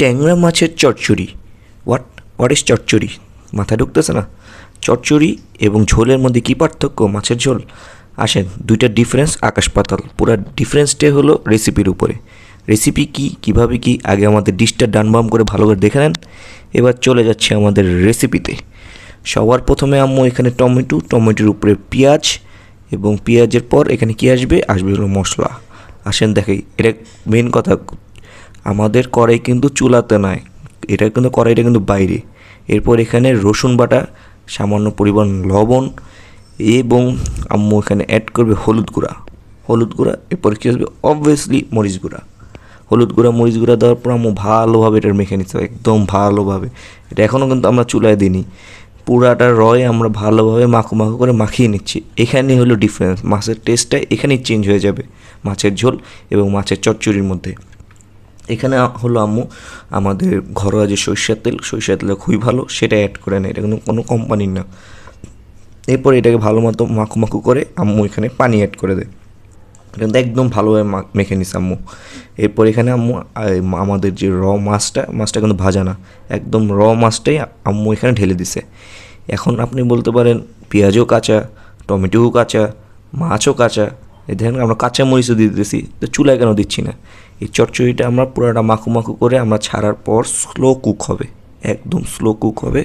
ট্যাংরা মাছের চচ্চড়ি। হোয়াট ইজ চচ্চড়ি? মাথায় ঢুকতেছে না? চচ্চড়ি এবং ঝোলের মধ্যে কী পার্থক্য? মাছের ঝোল। আসেন, দুইটা ডিফারেন্স আকাশ পাতাল। পুরো ডিফারেন্সটাই হলো রেসিপির উপরে। রেসিপি কী, কীভাবে কী, আগে আমাদের ডিশটা ডান বাম করে ভালো করে দেখে নেন। এবার চলে যাচ্ছে আমাদের রেসিপিতে। সবার প্রথমে আম্মু এখানে টমেটোর উপরে পেঁয়াজ, এবং পেঁয়াজের পর এখানে কী আসবে হলো মশলা। আসেন দেখাই, এটা মেন কথা। আমাদের কড়াই কিন্তু চুলাতে নয়, এটা কিন্তু কড়াইটা কিন্তু বাইরে। এরপর এখানে রসুন বাটা, সামান্য পরিমাণ লবণ, এবং আম্মু এখানে অ্যাড করবে হলুদ গুঁড়া। এরপর কী আসবে? অবভিয়াসলি মরিচ গুঁড়া দেওয়ার পর আম্মু ভালোভাবে এটা মেখে নিতে হবে, একদম ভালোভাবে। এটা এখনও কিন্তু আমরা চুলায় দিইনি, পুরাটা রয়ে আমরা ভালোভাবে মাখু করে মাখিয়ে নিচ্ছি। এখানেই হলো ডিফারেন্স, মাছের টেস্টটা এখানেই চেঞ্জ হয়ে যাবে মাছের ঝোল এবং মাছের চচ্চড়ির মধ্যে। এখানে হলো আম্মু আমাদের ঘরোয়া যে সরিষার তেল খুবই ভালো, সেটা অ্যাড করে নেয়, এটা কিন্তু কোনো কোম্পানির না। এরপর এটাকে ভালো মতো মাখু করে আম্মু এখানে পানি অ্যাড করে দেয়। এটা কিন্তু একদম ভালোভাবে মেখে নিস আম্মু। এরপর এখানে আম্মু আমাদের যে মাছটা কিন্তু ভাজা না, একদম মাছটাই আম্মু এখানে ঢেলে দিছে। এখন আপনি বলতে পারেন পেঁয়াজও কাঁচা, টমেটোও কাঁচা, মাছও কাঁচা, এই দেখেন আমরা কাঁচা মরিচও দিয়ে দিতেছি, তো চুলায় কেন দিচ্ছি না? এই চচ্চড়িটা আমরা পুরোটা মাখু করে আমরা ছাড়ার পর স্লো কুক হবে, একদম স্লো কুক হবে।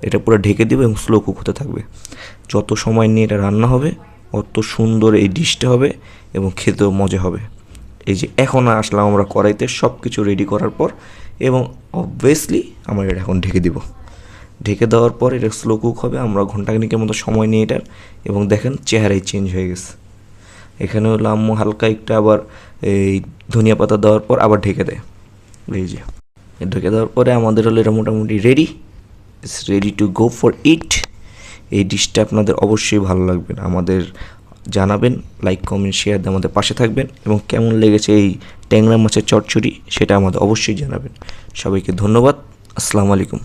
এটা পুরো ঢেকে দেবে এবং স্লো কুক হতে থাকবে। যত সময় নিয়ে এটা রান্না হবে অত সুন্দর এই ডিশটা হবে এবং খেতেও মজা হবে। এই যে এখন আসলাম আমরা কড়াইতে সব কিছু রেডি করার পর, এবং অবভিয়াসলি আমরা এটা এখন ঢেকে দেওয়ার পর এটা স্লো কুক হবে। আমরা ঘন্টাখানেকের মতো সময় নিয়ে এটার, এবং দেখেন চেহারাই চেঞ্জ হয়ে গেছে। এখানে হলো আম্মু হালকা একটু আবার এই ধনিয়া পাতা দেওয়ার পর আবার ঢেকে দেয়। এই যে ঢেকে দেওয়ার পরে আমাদের হলো এটা মোটামুটি ready to go for it. এই ডিশটা আপনাদের অবশ্যই ভালো লাগবে, আমাদের জানাবেন, লাইক কমেন্ট শেয়ার দিয়ে আমাদের পাশে থাকবেন, এবং কেমন লেগেছে এই ট্যাংরা মাছের চচ্চড়ি সেটা আমাদের অবশ্যই জানাবেন। সবাইকে ধন্যবাদ। আসসালামু আলাইকুম।